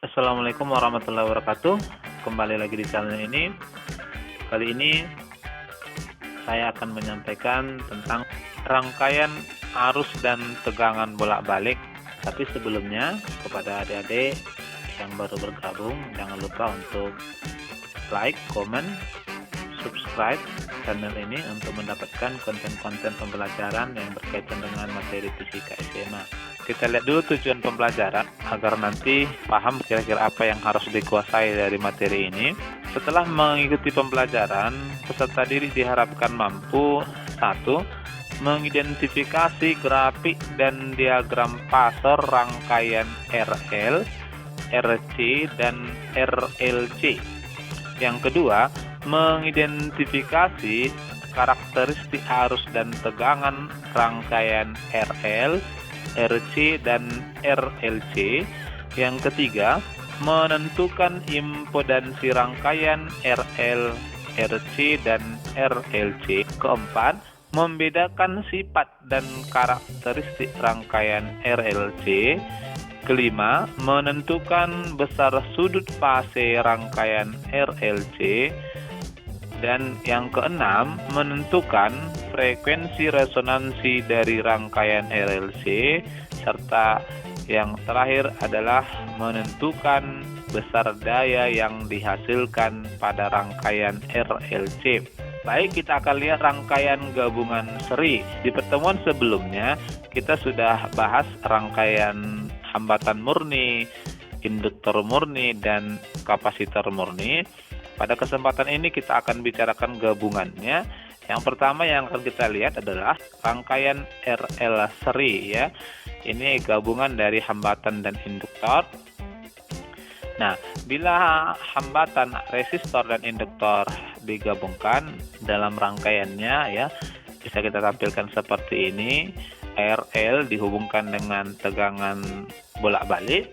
Assalamualaikum warahmatullahi wabarakatuh. Kembali lagi di channel ini. Kali ini saya akan menyampaikan tentang rangkaian arus dan tegangan bolak-balik. Tapi sebelumnya, kepada adik-adik yang baru bergabung, jangan lupa untuk like, comment, subscribe channel ini untuk mendapatkan konten-konten pembelajaran yang berkaitan dengan materi fisika SMA. Kita lihat dulu tujuan pembelajaran agar nanti paham kira-kira apa yang harus dikuasai dari materi ini. Setelah mengikuti pembelajaran, peserta didik diharapkan mampu 1. Mengidentifikasi grafik dan diagram pasor rangkaian RL, RC, dan RLC. Yang kedua, mengidentifikasi karakteristik arus dan tegangan rangkaian RL, RC, dan RLC. Yang ketiga, menentukan impedansi rangkaian RL, RC, dan RLC. Keempat, membedakan sifat dan karakteristik rangkaian RLC. Kelima, menentukan besar sudut fase rangkaian RLC. Dan yang keenam, menentukan frekuensi resonansi dari rangkaian RLC. Serta yang terakhir adalah menentukan besar daya yang dihasilkan pada rangkaian RLC. Baik, kita akan lihat rangkaian gabungan seri. Di pertemuan sebelumnya, kita sudah bahas rangkaian hambatan murni, induktor murni, dan kapasitor murni. Pada kesempatan ini kita akan bicarakan gabungannya. Yang pertama yang akan kita lihat adalah rangkaian RL seri ya. Ini gabungan dari hambatan dan induktor. Nah, bila hambatan, resistor, dan induktor digabungkan dalam rangkaiannya ya, bisa kita tampilkan seperti ini. RL dihubungkan dengan tegangan bolak-balik,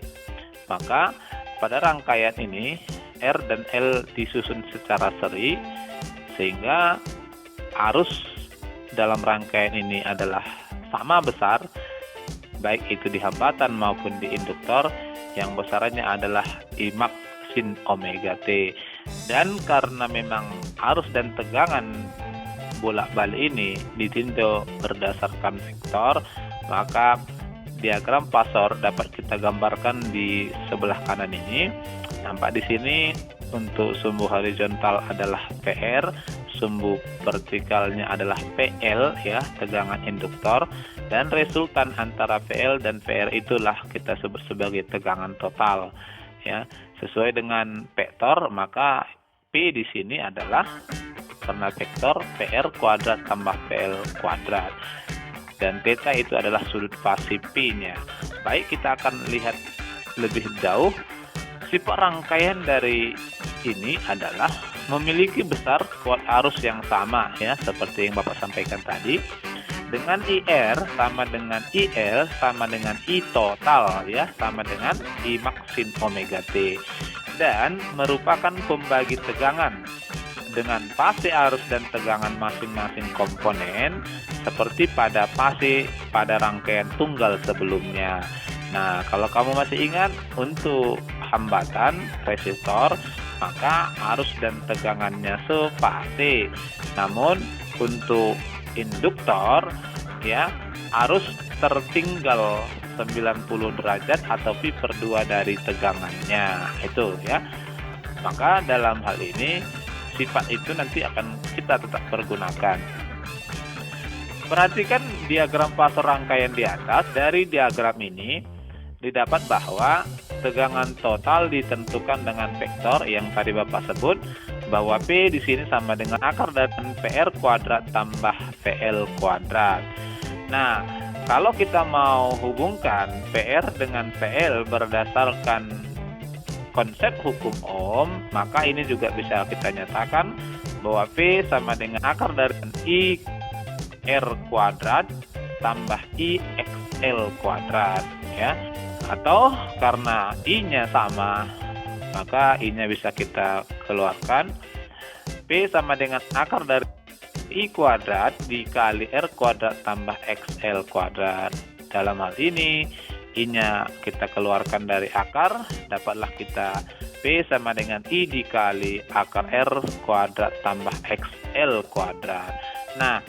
maka pada rangkaian ini R dan L disusun secara seri, sehingga arus dalam rangkaian ini adalah sama besar, baik itu di hambatan maupun di induktor, yang besarannya adalah I max sin omega T. Dan karena memang arus dan tegangan bolak-balik ini ditinjau berdasarkan vektor, maka diagram pasor dapat kita gambarkan di sebelah kanan ini. Nampak di sini untuk sumbu horizontal adalah PR, sumbu vertikalnya adalah PL ya, tegangan induktor, dan resultan antara PL dan PR itulah kita sebut sebagai tegangan total ya. Sesuai dengan vektor, maka P di sini adalah karena vektor PR kuadrat tambah PL kuadrat, dan theta itu adalah sudut fase P-nya. Baik, kita akan lihat lebih jauh. Sifat rangkaian dari ini adalah memiliki besar kuat arus yang sama ya, seperti yang Bapak sampaikan tadi. Dengan IR sama dengan IL sama dengan I total ya, sama dengan I max sin omega T, dan merupakan pembagi tegangan dengan fase arus dan tegangan masing-masing komponen seperti pada fase pada rangkaian tunggal sebelumnya. Nah, kalau kamu masih ingat, untuk hambatan resistor maka arus dan tegangannya sefase. Namun untuk induktor ya, arus tertinggal 90 derajat atau pi/2 dari tegangannya itu ya. Maka dalam hal ini sifat itu nanti akan kita tetap pergunakan. Perhatikan diagram pasor rangkaian di atas. Dari diagram ini didapat bahwa tegangan total ditentukan dengan vektor yang tadi Bapak sebut, bahwa P di sini sama dengan akar dari PR kuadrat tambah PL kuadrat. Nah, kalau kita mau hubungkan PR dengan PL berdasarkan konsep hukum Ohm, maka ini juga bisa kita nyatakan bahwa P sama dengan akar dari I R kuadrat tambah I XL kuadrat ya. Atau karena I-nya sama, maka I-nya bisa kita keluarkan. P sama dengan akar dari I kuadrat dikali R kuadrat tambah XL kuadrat. Dalam hal ini I-nya kita keluarkan dari akar, dapatlah kita P sama dengan I dikali akar R kuadrat tambah XL kuadrat. Nah,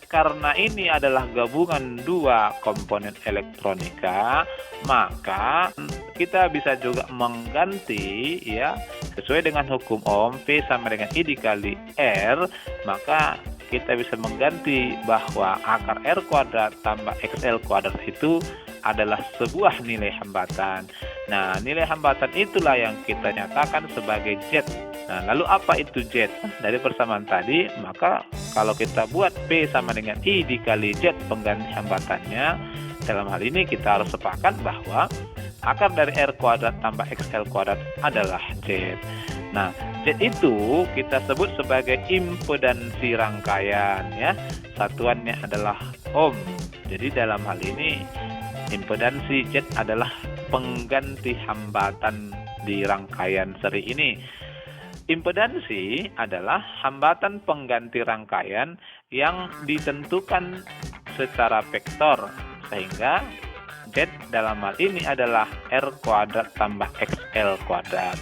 karena ini adalah gabungan dua komponen elektronika, maka kita bisa juga mengganti ya sesuai dengan hukum Ohm, P sama dengan I dikali R, maka kita bisa mengganti bahwa akar R kuadrat tambah XL kuadrat itu adalah sebuah nilai hambatan. Nah, nilai hambatan itulah yang kita nyatakan sebagai Z. Nah, lalu apa itu Z? Dari persamaan tadi, maka kalau kita buat P sama dengan I dikali Z pengganti hambatannya, dalam hal ini kita harus sepakat bahwa akar dari R kuadrat tambah XL kuadrat adalah Z. Nah, Z itu kita sebut sebagai impedansi rangkaian ya. Satuannya adalah ohm. Jadi dalam hal ini impedansi Z adalah pengganti hambatan di rangkaian seri ini. Impedansi adalah hambatan pengganti rangkaian yang ditentukan secara vektor, sehingga Z dalam hal ini adalah R kuadrat tambah XL kuadrat.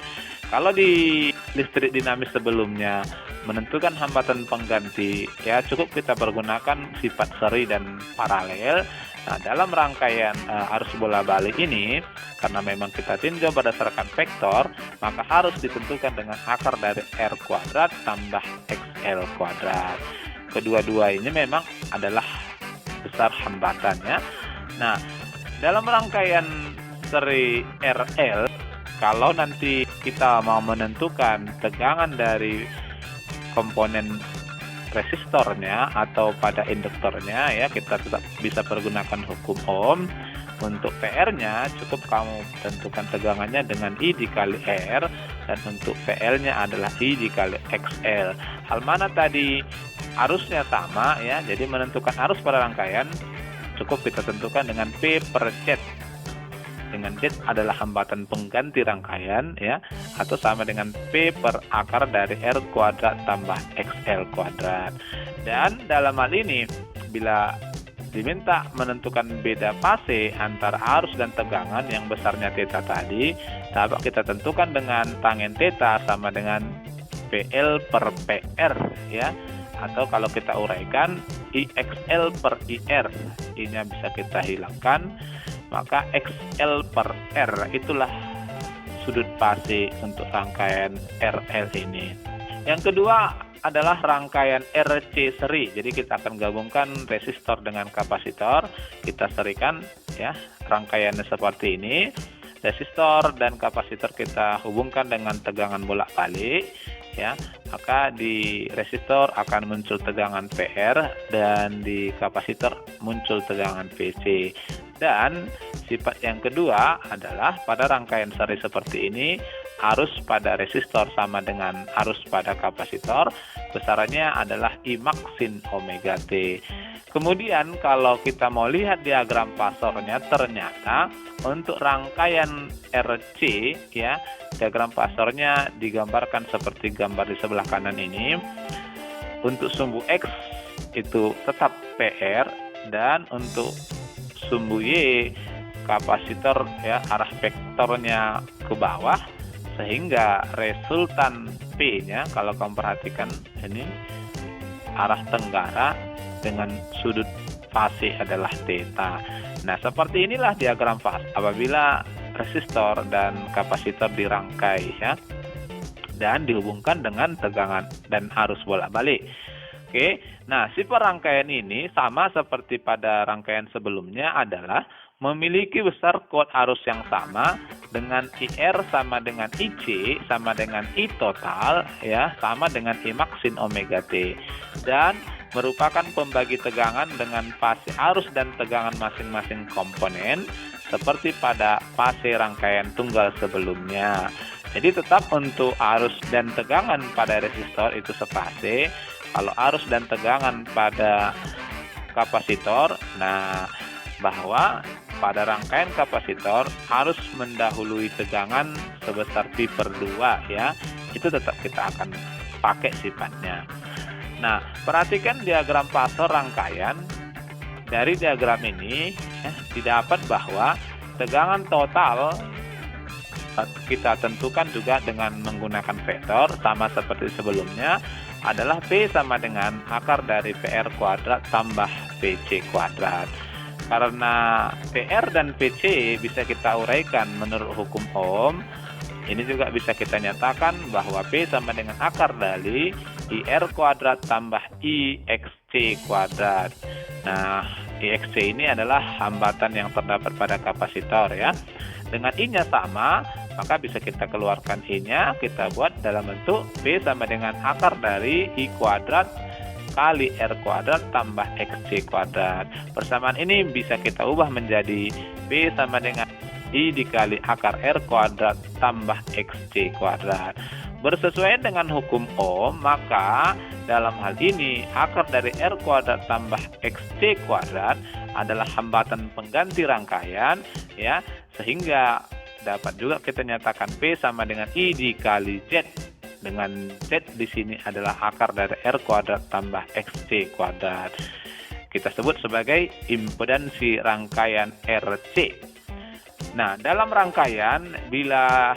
Kalau di listrik dinamis sebelumnya menentukan hambatan pengganti, ya cukup kita pergunakan sifat seri dan paralel. Nah, dalam rangkaian arus bola balik ini, karena memang kita tinjau berdasarkan vektor, maka harus ditentukan dengan akar dari R kuadrat tambah XL kuadrat. Kedua-dua ini memang adalah besar hambatannya. Nah, dalam rangkaian seri RL, kalau nanti kita mau menentukan tegangan dari komponen resistornya atau pada induktornya, ya kita tetap bisa pergunakan hukum Ohm. Untuk PR-nya cukup kamu tentukan tegangannya dengan I dikali R, dan untuk PL-nya adalah I dikali XL. Hal mana tadi arusnya sama ya, jadi menentukan arus pada rangkaian cukup kita tentukan dengan P per Z. Dengan Z adalah hambatan pengganti rangkaian ya, atau sama dengan P per akar dari R kuadrat tambah XL kuadrat. Dan dalam hal ini bila diminta menentukan beda fase antara arus dan tegangan yang besarnya θ tadi, dapat kita tentukan dengan tangen θ sama dengan PL per PR ya, atau kalau kita uraikan IXL per IR, I-nya bisa kita hilangkan, maka XL per R itulah sudut fase untuk rangkaian RL ini. Yang kedua adalah rangkaian RC seri. Jadi kita akan gabungkan resistor dengan kapasitor, kita serikan ya, rangkaiannya seperti ini. Resistor dan kapasitor kita hubungkan dengan tegangan bolak-balik ya, maka di resistor akan muncul tegangan PR dan di kapasitor muncul tegangan PC. Dan sifat yang kedua adalah pada rangkaian seri seperti ini, arus pada resistor sama dengan arus pada kapasitor, besarannya adalah I max sin omega T. Kemudian kalau kita mau lihat diagram fasornya, ternyata untuk rangkaian RC ya, diagram fasornya digambarkan seperti gambar di sebelah kanan ini. Untuk sumbu X itu tetap PR, dan untuk sumbu Y kapasitor ya, arah vektornya ke bawah, sehingga resultan P-nya kalau kamu perhatikan ini arah tenggara dengan sudut fase adalah θ. Nah, seperti inilah diagram fase apabila resistor dan kapasitor dirangkai ya, dan dihubungkan dengan tegangan dan arus bolak-balik. Oke, nah sifat rangkaian ini sama seperti pada rangkaian sebelumnya adalah memiliki besar kuot arus yang sama dengan IR sama dengan IC sama dengan I total ya, sama dengan I max sin omega T, dan merupakan pembagi tegangan dengan fase arus dan tegangan masing-masing komponen seperti pada fase rangkaian tunggal sebelumnya. Jadi tetap untuk arus dan tegangan pada resistor itu sefase. Kalau arus dan tegangan pada kapasitor, nah bahwa pada rangkaian kapasitor arus mendahului tegangan sebesar pi per 2 ya, itu tetap kita akan pakai sifatnya. Nah, perhatikan diagram fasor rangkaian. dari diagram ini didapat bahwa tegangan total kita tentukan juga dengan menggunakan vektor sama seperti sebelumnya, adalah P sama dengan akar dari PR kuadrat tambah PC kuadrat. Karena PR dan PC bisa kita uraikan menurut hukum Ohm, ini juga bisa kita nyatakan bahwa P sama dengan akar dari IR kuadrat tambah IXC kuadrat. Nah, IXC ini adalah hambatan yang terdapat pada kapasitor ya. Dengan I-nya sama, maka bisa kita keluarkan I-nya, kita buat dalam bentuk P sama dengan akar dari I kuadrat kali R kuadrat tambah XC kuadrat. Persamaan ini bisa kita ubah menjadi P sama dengan I dikali akar R kuadrat tambah XC kuadrat. Bersesuaian dengan hukum Ohm, maka dalam hal ini akar dari R kuadrat tambah XC kuadrat adalah hambatan pengganti rangkaian ya, sehingga dapat juga kita nyatakan P sama dengan I dikali Z, dengan Z di sini adalah akar dari R kuadrat tambah XC kuadrat. Kita sebut sebagai impedansi rangkaian RC. Nah, dalam rangkaian bila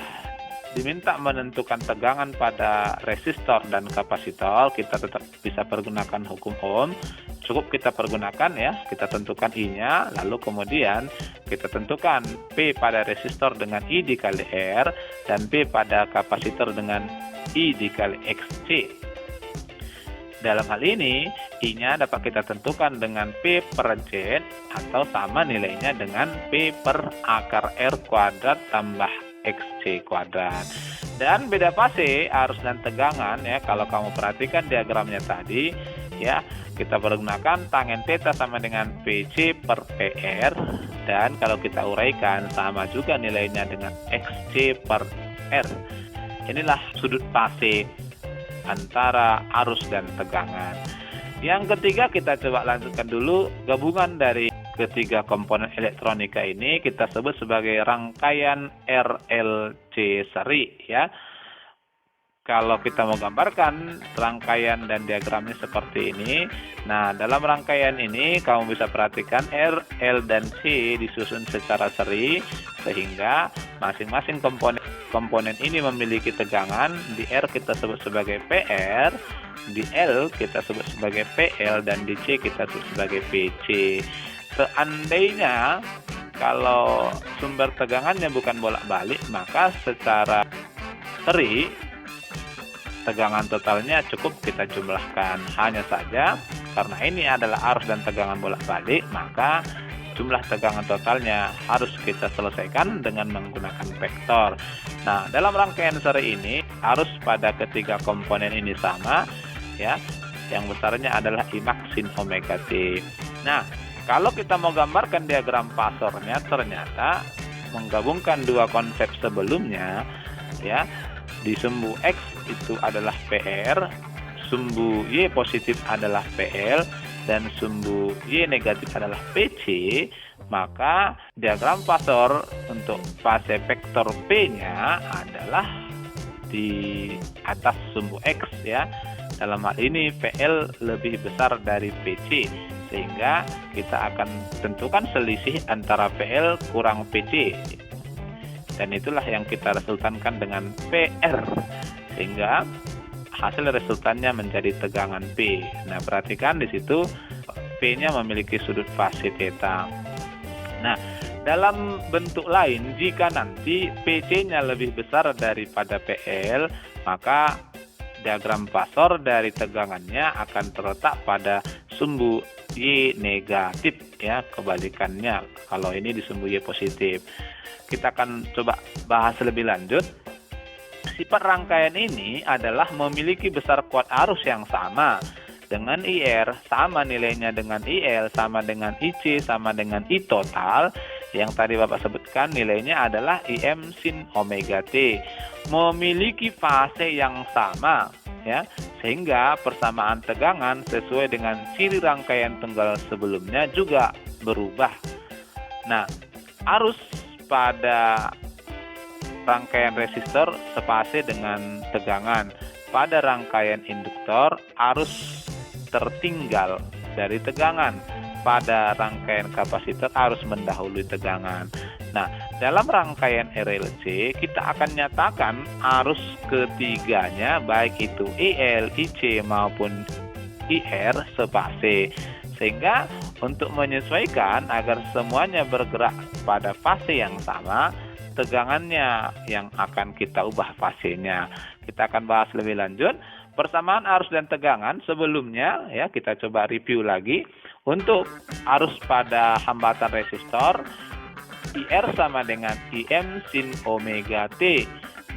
diminta menentukan tegangan pada resistor dan kapasitor, kita tetap bisa pergunakan hukum Ohm. Cukup kita pergunakan ya, kita tentukan I-nya, lalu kemudian kita tentukan P pada resistor dengan I dikali R dan P pada kapasitor dengan I dikali XC. Dalam hal ini, I-nya dapat kita tentukan dengan P per Z atau sama nilainya dengan P per akar R kuadrat tambah XC kuadrat. Dan beda fase, arus dan tegangan ya, kalau kamu perhatikan diagramnya tadi ya, kita pergunakan tangen theta sama dengan PC per PR, dan kalau kita uraikan sama juga nilainya dengan XC per R. Inilah sudut fase antara arus dan tegangan. Yang ketiga, kita coba lanjutkan dulu gabungan dari ketiga komponen elektronika ini, kita sebut sebagai rangkaian RLC seri ya. Kalau kita mau gambarkan rangkaian dan diagramnya seperti ini. Nah, dalam rangkaian ini kamu bisa perhatikan R, L, dan C disusun secara seri, sehingga masing-masing komponen ini memiliki tegangan. Di R kita sebut sebagai PR, di L kita sebut sebagai PL, dan di C kita sebut sebagai PC. Seandainya kalau sumber tegangannya bukan bolak-balik, maka secara seri tegangan totalnya cukup kita jumlahkan. Hanya saja karena ini adalah arus dan tegangan bolak-balik, maka jumlah tegangan totalnya harus kita selesaikan dengan menggunakan vektor. Nah, dalam rangkaian seri ini arus pada ketiga komponen ini sama ya. Yang besarnya adalah I max sin omega T. Nah, kalau kita mau gambarkan diagram fasornya, ternyata menggabungkan dua konsep sebelumnya ya. Di sumbu X itu adalah PR, sumbu Y positif adalah PL, dan sumbu Y negatif adalah PC, maka diagram fasor untuk fase vektor P-nya adalah di atas sumbu X ya. Dalam hal ini PL lebih besar dari PC, sehingga kita akan tentukan selisih antara PL kurang PC. Dan itulah yang kita resultankan dengan PR, sehingga hasil resultannya menjadi tegangan P. Nah, perhatikan di situ P-nya memiliki sudut fase theta. Nah, dalam bentuk lain, jika nanti PC-nya lebih besar daripada PL, maka diagram fasor dari tegangannya akan terletak pada sumbu Y negatif ya, kebalikannya kalau ini di sumbu Y positif. Kita akan coba bahas lebih lanjut. Sifat rangkaian ini adalah memiliki besar kuat arus yang sama dengan IR, sama nilainya dengan IL, sama dengan IC, sama dengan I total. Yang tadi Bapak sebutkan nilainya adalah IM sin omega T. Memiliki fase yang sama ya, sehingga persamaan tegangan sesuai dengan ciri rangkaian tunggal sebelumnya juga berubah. Nah, arus pada rangkaian resistor sepase dengan tegangan. Pada rangkaian induktor arus tertinggal dari tegangan. pada rangkaian kapasitor arus mendahului tegangan. Nah, dalam rangkaian RLC kita akan nyatakan arus ketiganya baik itu IL, IC maupun IR sefase. Sehingga untuk menyesuaikan agar semuanya bergerak pada fase yang sama, tegangannya yang akan kita ubah fasenya. Kita akan bahas lebih lanjut. Persamaan arus dan tegangan sebelumnya ya, kita coba review lagi. Untuk arus pada hambatan resistor, IR sama dengan IM sin omega T,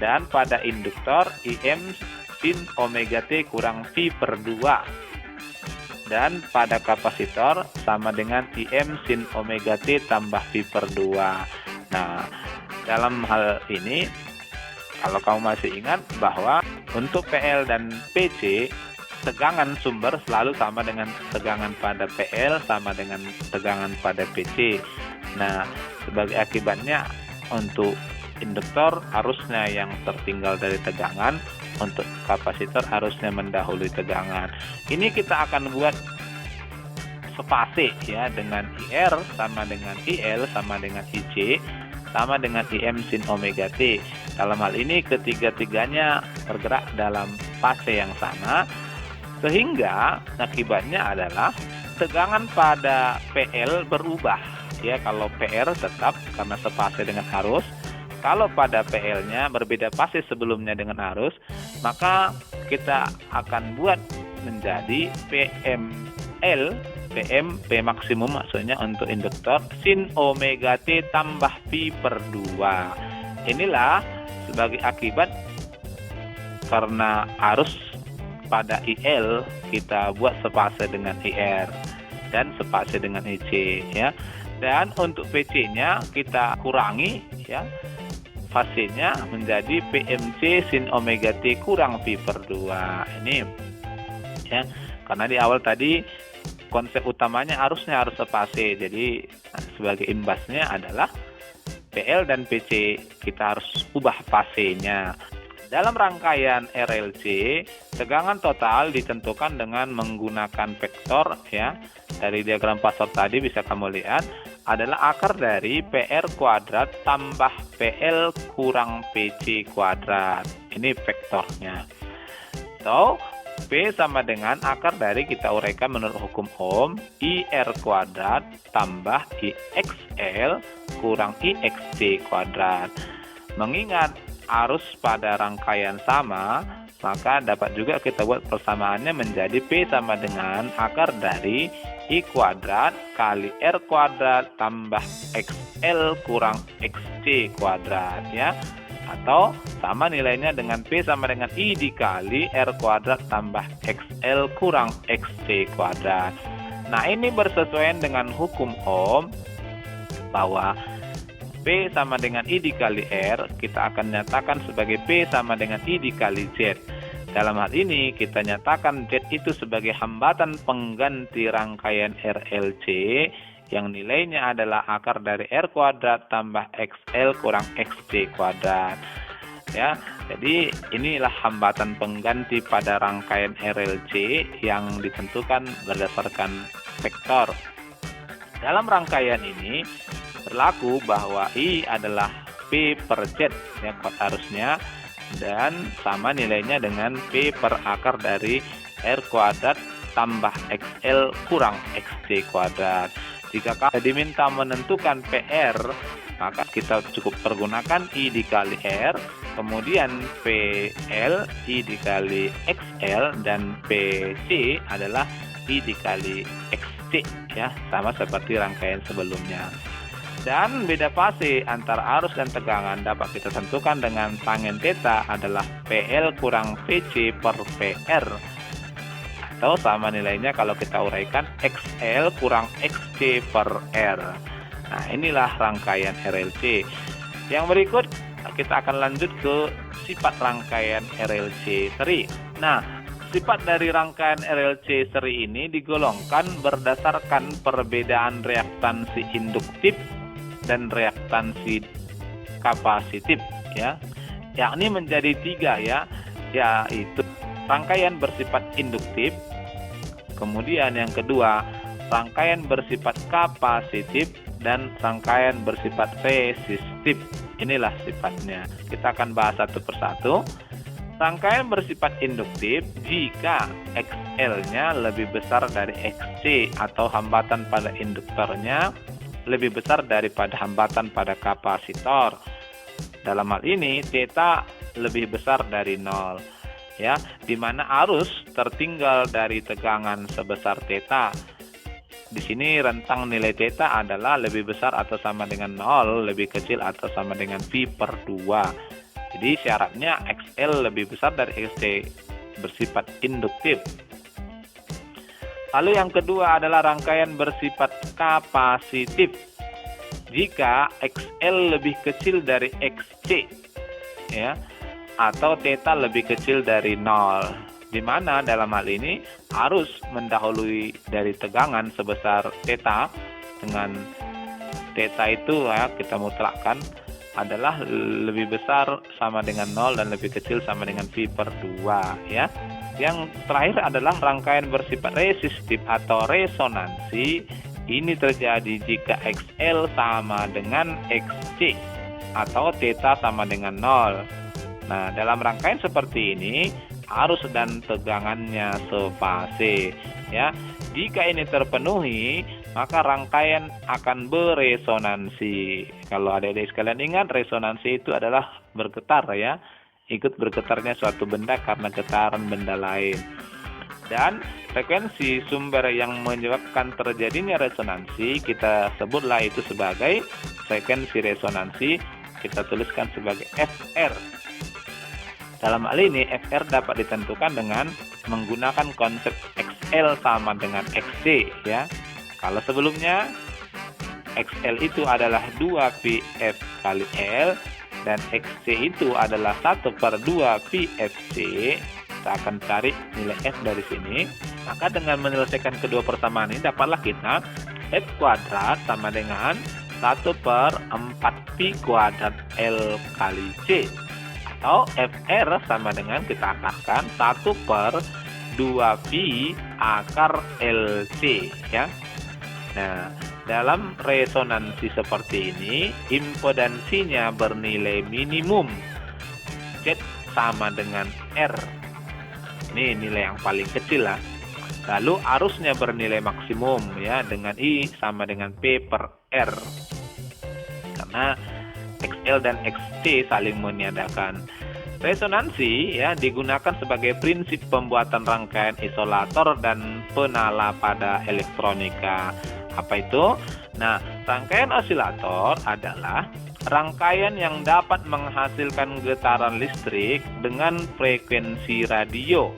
dan pada induktor IM sin omega T kurang V per 2, dan pada kapasitor sama dengan IM sin omega T tambah V per 2. Nah, dalam hal ini kalau kamu masih ingat bahwa untuk PL dan PC, tegangan sumber selalu sama dengan tegangan pada PL sama dengan tegangan pada PC. Nah, sebagai akibatnya untuk induktor arusnya yang tertinggal dari tegangan, untuk kapasitor arusnya mendahului tegangan. Ini kita akan buat sefase ya, dengan IR sama dengan IL sama dengan IC sama dengan IM sin omega T. Dalam hal ini ketiga-tiganya bergerak dalam fase yang sama, sehingga akibatnya adalah tegangan pada PL berubah ya. Kalau PR tetap karena sefase dengan arus, kalau pada PL-nya berbeda fase sebelumnya dengan arus, maka kita akan buat menjadi PML, PM P maksimum maksudnya untuk induktor, sin omega T tambah V per 2. Inilah sebagai akibat karena arus pada IL kita buat sefase dengan IR dan sefase dengan IC ya. Dan untuk PC-nya kita kurangi ya, fasenya menjadi PMC sin omega T kurang V per 2. Ini ya, karena di awal tadi konsep utamanya arusnya harus sefase. Jadi sebagai imbasnya adalah PL dan PC kita harus ubah fasenya. Dalam rangkaian RLC, tegangan total ditentukan dengan menggunakan vektor ya. Dari diagram Pastor tadi bisa kamu lihat adalah akar dari PR kuadrat tambah PL kurang PC kuadrat. Ini vektornya. Atau P sama dengan akar dari, kita uraikan menurut hukum Ohm, IR kuadrat tambah IXL kurang IXC kuadrat. Mengingat arus pada rangkaian sama, maka dapat juga kita buat persamaannya menjadi P sama dengan akar dari I kuadrat kali R kuadrat tambah XL kurang XC kuadrat ya. Atau sama nilainya dengan P sama dengan I dikali R kuadrat tambah XL kurang XC kuadrat. Nah, ini bersesuaian dengan hukum Ohm bahwa P sama dengan I dikali R kita akan nyatakan sebagai P sama dengan I dikali Z. Dalam hal ini kita nyatakan Z itu sebagai hambatan pengganti rangkaian RLC yang nilainya adalah akar dari R kuadrat tambah XL kurang XC kuadrat. Ya, jadi inilah hambatan pengganti pada rangkaian RLC yang ditentukan berdasarkan vektor. Dalam rangkaian ini berlaku bahwa I adalah P per Z ya, kuat arusnya, dan sama nilainya dengan P per akar dari R kuadrat tambah XL kurang XC kuadrat. Jika kamu diminta menentukan PR, maka kita cukup pergunakan I dikali R, kemudian PL I dikali XL, dan PC adalah I dikali XC ya, sama seperti rangkaian sebelumnya. Dan beda fase antara arus dan tegangan dapat kita tentukan dengan tangen theta adalah PL kurang PC per PR, atau sama nilainya kalau kita uraikan XL kurang XC per R. Nah, inilah rangkaian RLC. Yang berikut kita akan lanjut ke sifat rangkaian RLC seri. Nah, sifat dari rangkaian RLC seri ini digolongkan berdasarkan perbedaan reaktansi induktif dan reaktansi kapasitif ya, yakni menjadi 3 ya, yaitu rangkaian bersifat induktif, kemudian yang kedua rangkaian bersifat kapasitif, dan rangkaian bersifat resistif. Inilah sifatnya. Kita akan bahas satu persatu. Rangkaian bersifat induktif jika XL-nya lebih besar dari XC atau hambatan pada induktornya lebih besar daripada hambatan pada kapasitor. Dalam hal ini theta lebih besar dari 0, ya, di mana arus tertinggal dari tegangan sebesar theta. Di sini rentang nilai theta adalah lebih besar atau sama dengan 0, lebih kecil atau sama dengan V/2. Jadi syaratnya XL lebih besar dari XC, bersifat induktif. Lalu yang kedua adalah rangkaian bersifat kapasitif. Jika XL lebih kecil dari XC, ya, atau theta lebih kecil dari 0, di mana dalam hal ini arus mendahului dari tegangan sebesar theta, dengan theta itu ya kita mutlakkan adalah lebih besar sama dengan 0 dan lebih kecil sama dengan V/2, ya. Yang terakhir adalah rangkaian bersifat resistif atau resonansi. Ini terjadi jika XL sama dengan XC atau theta sama dengan 0. Nah, dalam rangkaian seperti ini arus dan tegangannya sefase, ya. Jika ini terpenuhi, maka rangkaian akan beresonansi. Kalau adik-adik sekalian ingat, resonansi itu adalah bergetar, ya. Ikut bergetarnya suatu benda karena getaran benda lain. Dan frekuensi sumber yang menyebabkan terjadinya resonansi, kita sebutlah itu sebagai frekuensi resonansi. Kita tuliskan sebagai Fr. Dalam hal ini, Fr dapat ditentukan dengan menggunakan konsep XL sama dengan XC, ya. Kalau sebelumnya XL itu adalah 2PF kali L dan XC itu adalah 1/2 PFC. Kita akan cari nilai F dari sini. Maka dengan menyelesaikan kedua persamaan ini dapatlah kita F kuadrat sama dengan 1/4 Pi kuadrat L kali C. Atau Fr sama dengan kita akarkan 1/2 Pi akar LC, ya. Nah, dalam resonansi seperti ini, impedansinya bernilai minimum. Z sama dengan R. Ini nilai yang paling kecil lah. Lalu arusnya bernilai maksimum, ya, dengan I sama dengan P/R. Karena XL dan XC saling meniadakan. Resonansi, ya, digunakan sebagai prinsip pembuatan rangkaian isolator dan penala pada elektronika. Apa itu? Nah, rangkaian osilator adalah rangkaian yang dapat menghasilkan getaran listrik dengan frekuensi radio.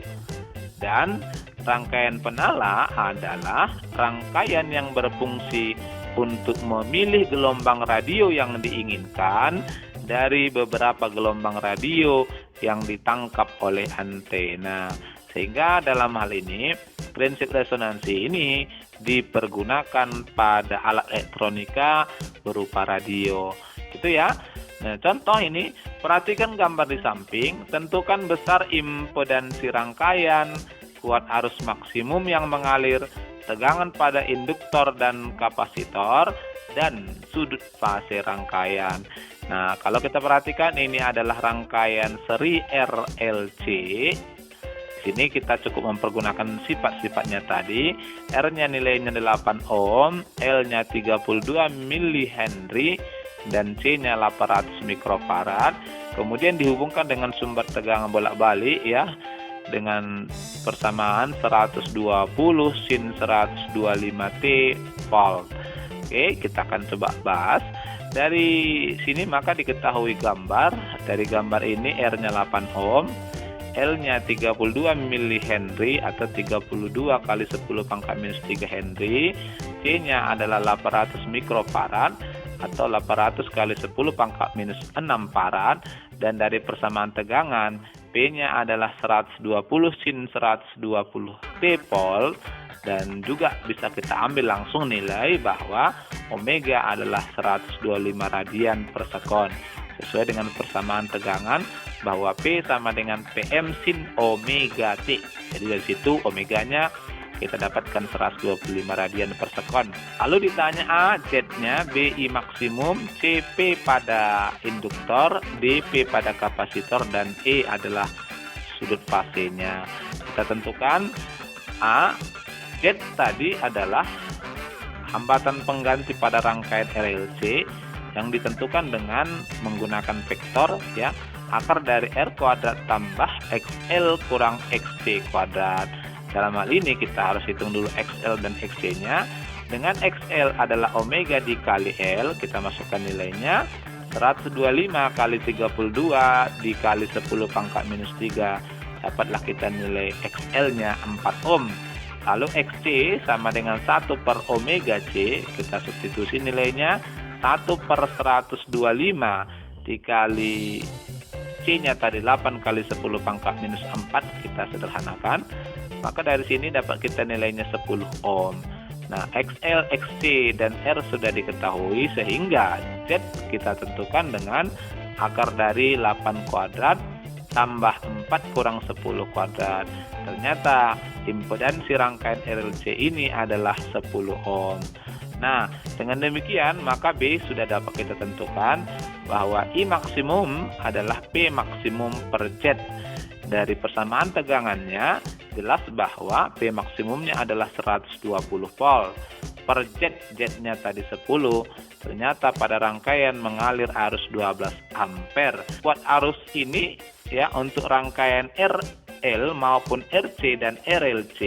Dan rangkaian penala adalah rangkaian yang berfungsi untuk memilih gelombang radio yang diinginkan dari beberapa gelombang radio yang ditangkap oleh antena. Sehingga dalam hal ini, prinsip resonansi ini dipergunakan pada alat elektronika berupa radio. Gitu ya. Nah, contoh ini, perhatikan gambar di samping, tentukan besar impedansi rangkaian, kuat arus maksimum yang mengalir, tegangan pada induktor dan kapasitor, dan sudut fase rangkaian. Nah, kalau kita perhatikan ini adalah rangkaian seri RLC. Di sini kita cukup mempergunakan sifat-sifatnya tadi. R-nya nilainya 8 ohm, L-nya 32 mH, dan C-nya 800 mikrofarad. Kemudian dihubungkan dengan sumber tegangan bolak-balik, ya, dengan persamaan 120 sin 125 T volt. Oke, kita akan coba bahas. Dari sini maka diketahui gambar. Dari gambar ini R-nya 8 ohm, L-nya 32 mH atau 32 kali 10 pangkat minus 3 Henry. C-nya adalah 800 mikrofarad atau 800 kali 10 pangkat minus 6 farad. Dan dari persamaan tegangan, P-nya adalah 120 sin 120 T volt. Dan juga bisa kita ambil langsung nilai bahwa omega adalah 125 radian per sekon. Sesuai dengan persamaan tegangan bahwa P sama dengan PM sin omega T. Jadi dari situ omeganya kita dapatkan 125 radian per sekon. Lalu ditanya A, Z-nya, B, I maksimum, C, P pada induktor, D, P pada kapasitor, dan E adalah sudut fasenya. Kita tentukan A, Z tadi adalah hambatan pengganti pada rangkaian RLC yang ditentukan dengan menggunakan vektor ya, akar dari R kuadrat tambah XL kurang XC kuadrat. Dalam hal ini kita harus hitung dulu XL dan XC-nya. Dengan XL adalah omega dikali L, kita masukkan nilainya 125 kali 32 dikali 10 pangkat minus 3. Dapatlah kita nilai XL-nya 4 ohm. Lalu XC sama dengan 1 per omega C, kita substitusi nilainya 1 per 125 dikali C-nya tadi 8 kali 10 pangkat minus 4, kita sederhanakan. Maka dari sini dapat kita nilainya 10 ohm. Nah, XL, XC, dan R sudah diketahui, sehingga Z kita tentukan dengan akar dari 8 kuadrat tambah 4 kurang 10 kuadrat. Ternyata impedansi rangkaian RLC ini adalah 10 ohm. Nah, dengan demikian maka B sudah dapat kita tentukan bahwa I maksimum adalah P maksimum per Z. Dari persamaan tegangannya jelas bahwa P maksimumnya adalah 120 volt per Z. Z-nya tadi 10. Ternyata pada rangkaian mengalir arus 12 ampere. Buat arus ini ya, untuk rangkaian RL maupun RC dan RLC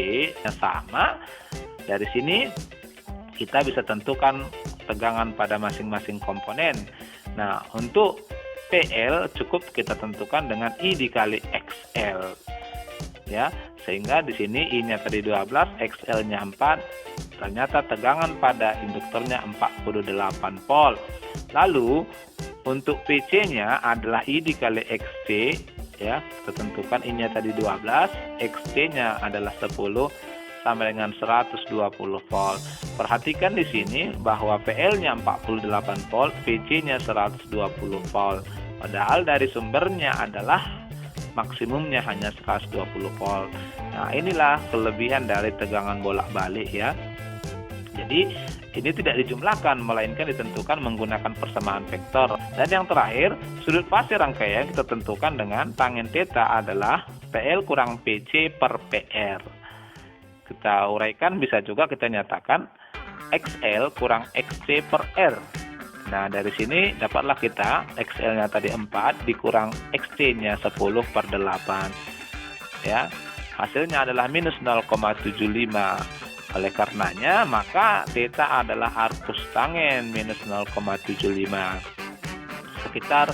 yang sama. Dari sini kita bisa tentukan tegangan pada masing-masing komponen. Nah, untuk PL cukup kita tentukan dengan I dikali XL. Ya, sehingga di sini I-nya tadi 12, XL-nya 4. Ternyata tegangan pada induktornya 48 volt. Lalu untuk PC-nya adalah I dikali XC, ya, kita tentukan I-nya tadi 12, XC-nya adalah 10 sama dengan 120 volt. Perhatikan di sini bahwa PL-nya 48 volt, PC-nya 120 volt. Padahal dari sumbernya adalah maksimumnya hanya 120 volt. Nah, inilah kelebihan dari tegangan bolak-balik ya. Jadi ini tidak dijumlahkan, melainkan ditentukan menggunakan persamaan vektor. Dan yang terakhir, sudut fase rangkaian kita tentukan dengan tangen theta adalah PL kurang PC per PR. Kita uraikan, bisa juga kita nyatakan XL kurang XC per R. Nah, dari sini dapatlah kita XL-nya tadi 4 dikurang XC-nya 10 per 8. Ya, hasilnya adalah minus 0,75. Oleh karenanya, maka theta adalah arcus tangen minus 0,75. Sekitar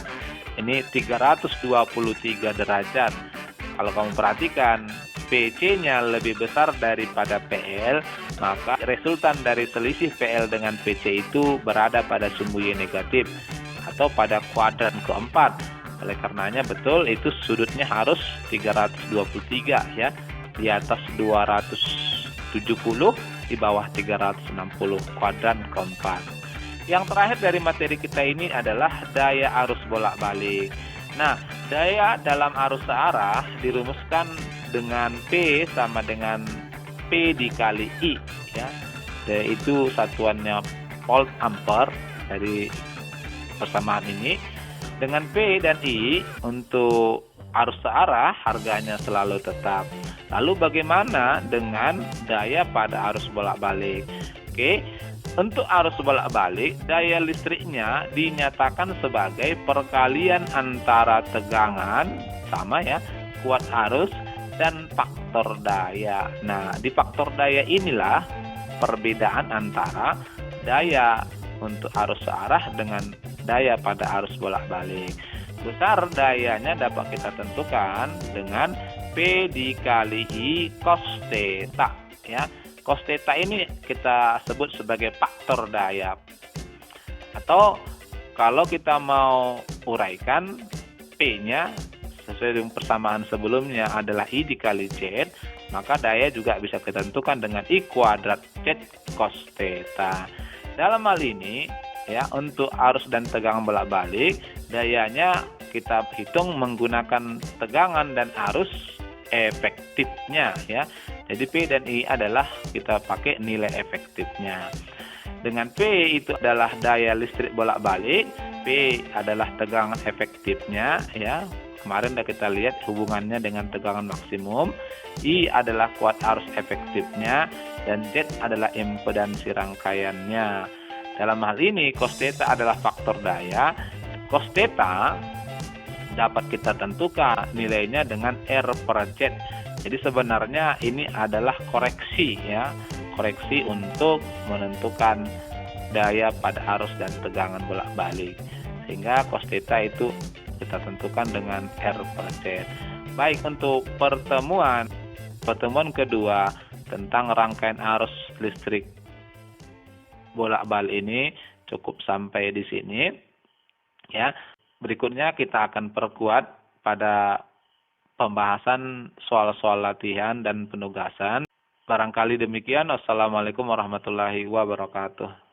ini 323 derajat. Kalau kamu perhatikan, PC-nya lebih besar daripada PL, maka resultan dari selisih PL dengan PC itu berada pada sumbu Y negatif atau pada kuadran keempat. Oleh karenanya betul itu sudutnya harus 323 ya, di atas 270, di bawah 360, kuadran keempat. Yang terakhir dari materi kita ini adalah daya arus bolak-balik. Nah, daya dalam arus searah dirumuskan dengan P sama dengan P dikali I ya. Itu satuannya volt ampere dari persamaan ini. Dengan P dan I untuk arus searah harganya selalu tetap. Lalu bagaimana dengan daya pada arus bolak-balik? Oke, untuk arus bolak-balik daya listriknya dinyatakan sebagai perkalian antara tegangan sama ya, kuat arus dan faktor daya. Nah, di faktor daya inilah perbedaan antara daya untuk arus searah dengan daya pada arus bolak-balik. Besar dayanya dapat kita tentukan dengan P dikali I cos theta ya. Cos theta ini kita sebut sebagai faktor daya. Atau kalau kita mau uraikan, P-nya sesuai dengan persamaan sebelumnya adalah I dikali Z, maka daya juga bisa kita tentukan dengan I kuadrat Z cos theta. Dalam hal ini ya, untuk arus dan tegangan bolak-balik, dayanya kita hitung menggunakan tegangan dan arus efektifnya ya. Jadi P dan I adalah kita pakai nilai efektifnya. Dengan P itu adalah daya listrik bolak-balik, P adalah tegangan efektifnya ya. Kemarin sudah kita lihat hubungannya dengan tegangan maksimum. I adalah kuat arus efektifnya dan Z adalah impedansi rangkaiannya. Dalam hal ini cos theta adalah faktor daya. Cos theta dapat kita tentukan nilainya dengan R per Z. Jadi sebenarnya ini adalah koreksi ya, koreksi untuk menentukan daya pada arus dan tegangan bolak-balik. Sehingga cos theta itu kita tentukan dengan R per Z. Baik, untuk pertemuan kedua tentang rangkaian arus listrik bolak-balik ini cukup sampai di sini ya. Berikutnya kita akan perkuat pada pembahasan soal-soal latihan dan penugasan. Barangkali demikian. Wassalamualaikum warahmatullahi wabarakatuh.